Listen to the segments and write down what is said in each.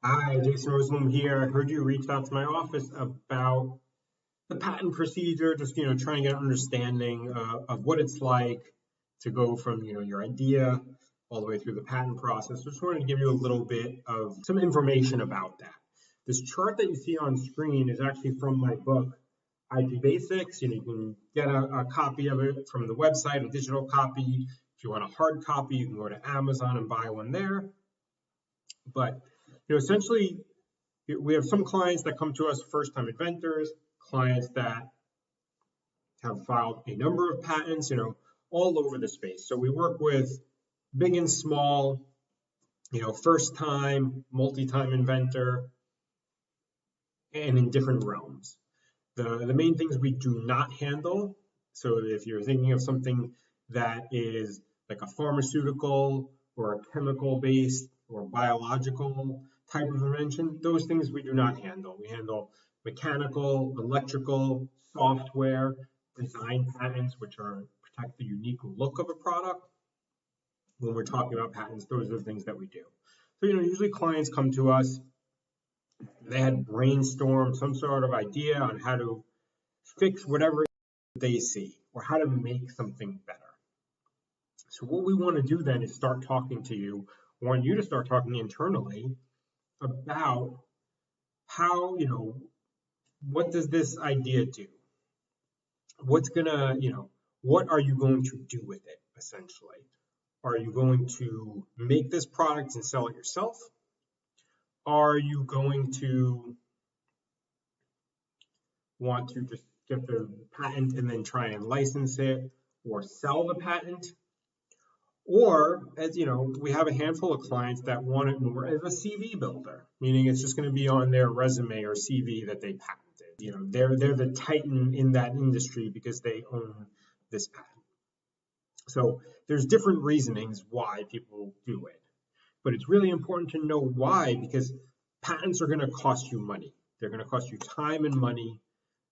Hi, Jason Rosenblum here. I heard you reached out to my office about the patent procedure, just trying to get an understanding of what it's like to go from your idea all the way through the patent process. Just wanted to give you a little bit of some information about that. This chart that you see on screen is actually from my book, IP Basics. You can get a copy of it from the website, a digital copy. If you want a hard copy, you can go to Amazon and buy one there. But essentially, we have some clients that come to us, first-time inventors, clients that have filed a number of patents, all over the space. So we work with big and small, first-time, multi-time inventor, and in different realms. The main things we do not handle, so if you're thinking of something that is like a pharmaceutical or a chemical-based or biological type of invention, those things we do not handle. We handle mechanical, electrical, software, design patents, which protect the unique look of a product. When we're talking about patents, those are the things that we do. So, usually clients come to us, they had brainstormed some sort of idea on how to fix whatever they see or how to make something better. So what we want to do then is start talking to you, want you to start talking internally about how, what does this idea do? What are you going to do with it, essentially? Are you going to make this product and sell it yourself? Are you going to want to just get the patent and then try and license it or sell the patent? Or, as we have a handful of clients that want it more as a CV builder, meaning it's just going to be on their resume or CV that they patented. They're the titan in that industry because they own this patent. So there's different reasonings why people do it, but it's really important to know why, because patents are going to cost you money. They're going to cost you time and money,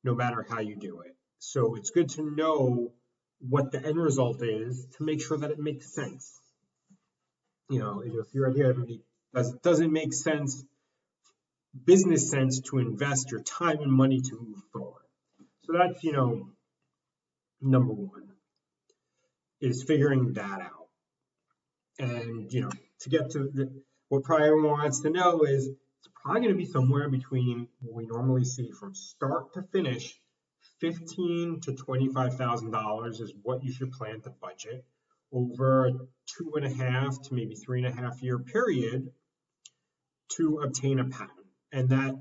no matter how you do it. So it's good to know what the end result is to make sure that it makes sense. You'll see right here, does it make sense, business sense, to invest your time and money to move forward? So that's, number one, is figuring that out. And, to get to what probably everyone wants to know is, it's probably going to be somewhere between what we normally see from start to finish. $15,000 to $25,000 is what you should plan to budget over a 2.5 to maybe 3.5 year period to obtain a patent. And that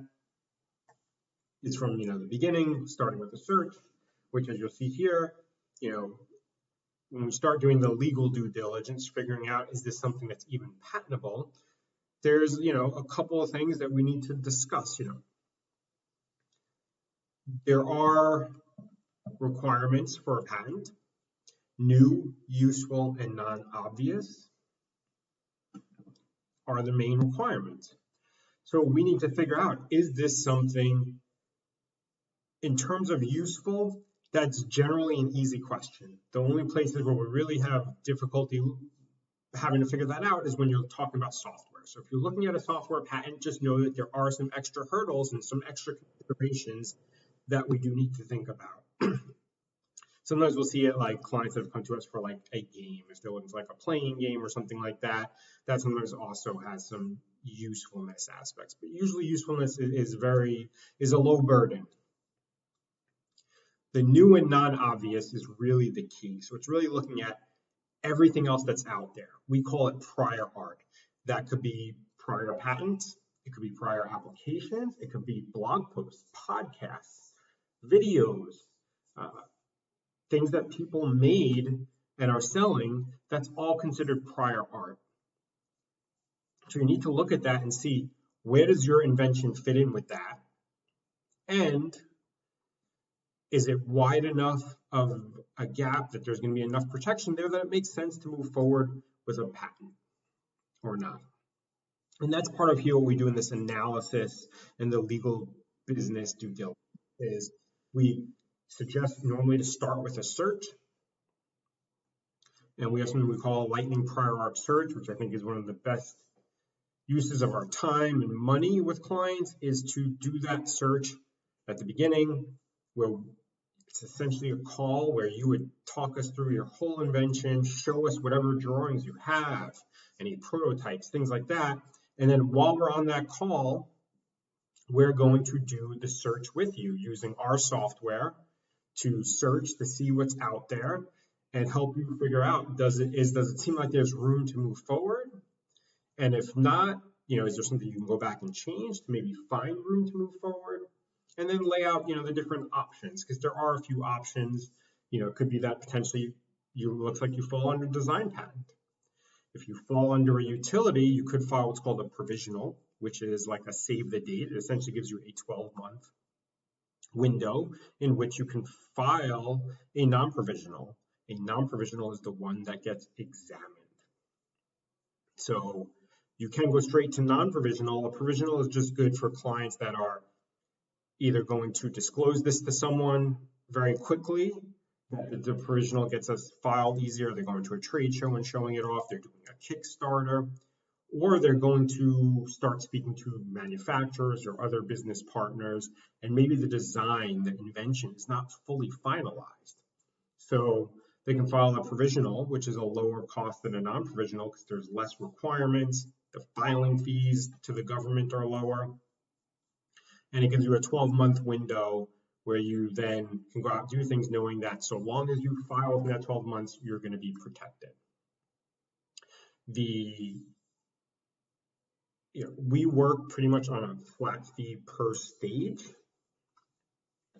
is from the beginning, starting with the search, which, as you'll see here, when we start doing the legal due diligence, figuring out, is this something that's even patentable? There's a couple of things that we need to discuss. There are requirements for a patent: new, useful, and non-obvious are the main requirements. So we need to figure out, is this something, in terms of useful, that's generally an easy question. The only places where we really have difficulty having to figure that out is when you're talking about software. So if you're looking at a software patent, just know that there are some extra hurdles and some extra considerations that we do need to think about. Sometimes we'll see it like clients that have come to us for like a game. If they're looking for like a playing game or something like that, that sometimes also has some usefulness aspects. But usually usefulness is a low burden. The new and non-obvious is really the key. So it's really looking at everything else that's out there. We call it prior art. That could be prior patents, it could be prior applications, it could be blog posts, podcasts, videos, things that people made and are selling. That's all considered prior art. So you need to look at that and see, where does your invention fit in with that? And is it wide enough of a gap that there's going to be enough protection there that it makes sense to move forward with a patent or not? And that's part of here what we do in this analysis and the legal business due diligence is we suggest normally to start with a search. And we have something we call a lightning prior art search, which I think is one of the best uses of our time and money with clients is to do that search at the beginning, where it's essentially a call where you would talk us through your whole invention, show us whatever drawings you have, any prototypes, things like that. And then while we're on that call, we're going to do the search with you using our software to search to see what's out there and help you figure out, does it seem like there's room to move forward? And if not, is there something you can go back and change to maybe find room to move forward? And then lay out, the different options, because there are a few options. It could be that potentially looks like you fall under design patent. If you fall under a utility, you could file what's called a provisional, which is like a save the date. It essentially gives you a 12-month window in which you can file a non-provisional. A non-provisional is the one that gets examined. So you can go straight to non-provisional. A provisional is just good for clients that are either going to disclose this to someone very quickly, that the provisional gets us filed easier, they're going to a trade show and showing it off, they're doing a Kickstarter, or they're going to start speaking to manufacturers or other business partners, and maybe the design, the invention is not fully finalized. So they can file a provisional, which is a lower cost than a non-provisional because there's less requirements, the filing fees to the government are lower, and it gives you a 12-month window where you then can go out and do things knowing that so long as you file within that 12 months, you're going to be protected. We work pretty much on a flat fee per stage,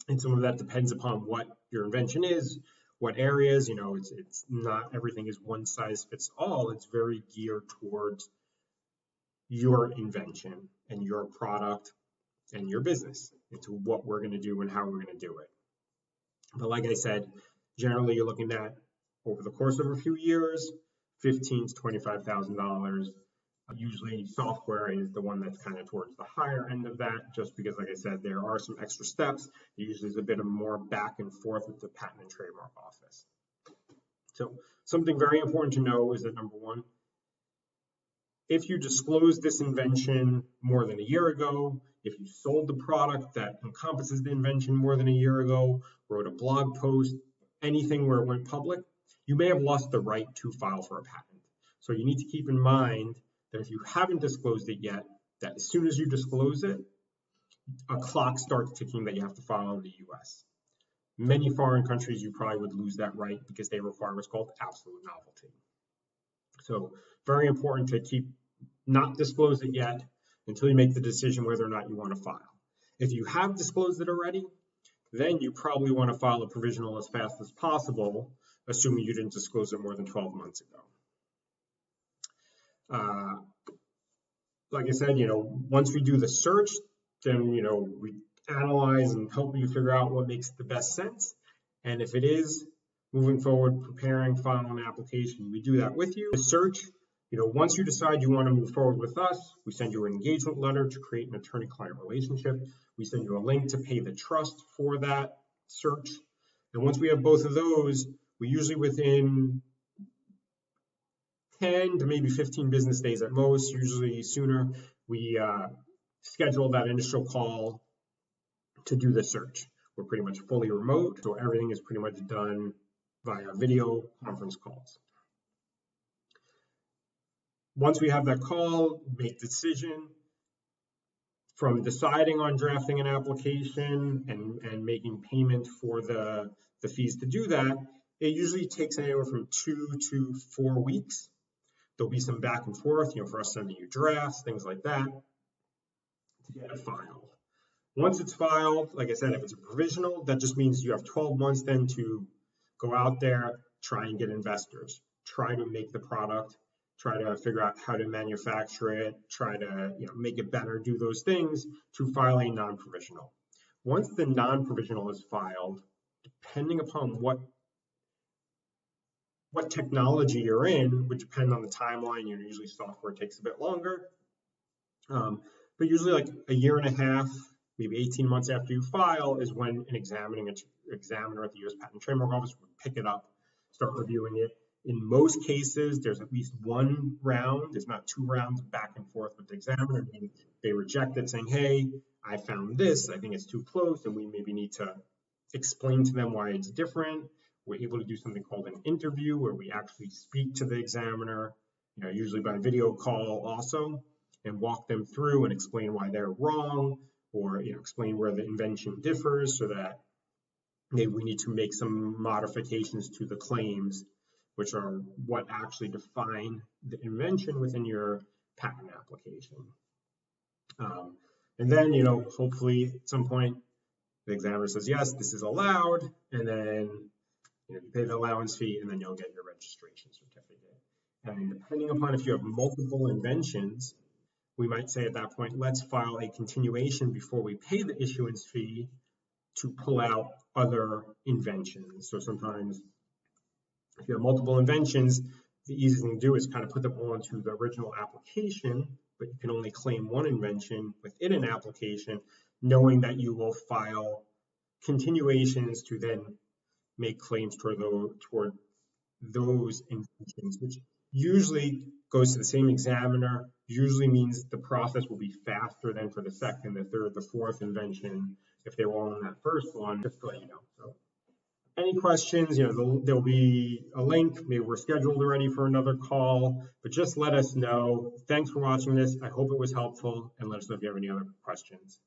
and some of that depends upon what your invention is, what areas, it's not everything is one size fits all. It's very geared towards your invention and your product and your business, into what we're going to do and how we're going to do it. But like I said, generally you're looking at, over the course of a few years, $15,000 to $25,000. Usually software is the one that's kind of towards the higher end of that, just because, like I said, there are some extra steps. Usually there's a bit of more back and forth with the Patent and Trademark Office. So something very important to know is that, number one, if you disclosed this invention more than a year ago, if you sold the product that encompasses the invention more than a year ago, wrote a blog post, anything where it went public, you may have lost the right to file for a patent. So you need to keep in mind that if you haven't disclosed it yet, that as soon as you disclose it, a clock starts ticking that you have to file in the US. Many foreign countries, you probably would lose that right because they require what's called absolute novelty. So very important to not disclose it yet until you make the decision whether or not you want to file. If you have disclosed it already, then you probably want to file a provisional as fast as possible, assuming you didn't disclose it more than 12 months ago. Like I said, once we do the search, then, we analyze and help you figure out what makes the best sense. And if it is moving forward, preparing, filing an application, we do that with you. The search, once you decide you want to move forward with us, we send you an engagement letter to create an attorney-client relationship. We send you a link to pay the trust for that search. And once we have both of those, we usually within 10 to maybe 15 business days at most, usually sooner, we schedule that initial call to do the search. We're pretty much fully remote, so everything is pretty much done via video conference calls. Once we have that call, make the decision. From deciding on drafting an application and making payment for the fees to do that, it usually takes anywhere from 2 to 4 weeks. There'll be some back and forth, for us sending you drafts, things like that, to get it filed. Once it's filed, like I said, if it's a provisional, that just means you have 12 months then to go out there, try and get investors, try to make the product, try to figure out how to manufacture it, try to make it better, do those things to file a non-provisional. Once the non-provisional is filed, depending upon what technology you're in would depend on the timeline. Usually software takes a bit longer, but usually like a year and a half, maybe 18 months after you file is when an examiner at the US Patent and Trademark Office would pick it up, start reviewing it. In most cases, there's at least one round. There's not two rounds back and forth with the examiner. They reject it saying, hey, I found this, I think it's too close, and we maybe need to explain to them why it's different. We're able to do something called an interview where we actually speak to the examiner, usually by video call also, and walk them through and explain why they're wrong, or explain where the invention differs, so that maybe we need to make some modifications to the claims, which are what actually define the invention within your patent application. And then, hopefully at some point the examiner says, yes, this is allowed, and then you pay the allowance fee, and then you'll get your registration certificate. And depending upon if you have multiple inventions, we might say at that point, let's file a continuation before we pay the issuance fee to pull out other inventions. So sometimes if you have multiple inventions, the easiest thing to do is kind of put them all into the original application, but you can only claim one invention within an application, knowing that you will file continuations to then make claims toward those inventions, which usually goes to the same examiner, usually means the process will be faster than for the second, the third, the fourth invention, if they were all on that first one, just to let you know. So any questions, there'll be a link. Maybe we're scheduled already for another call, but just let us know. Thanks for watching this. I hope it was helpful, and let us know if you have any other questions.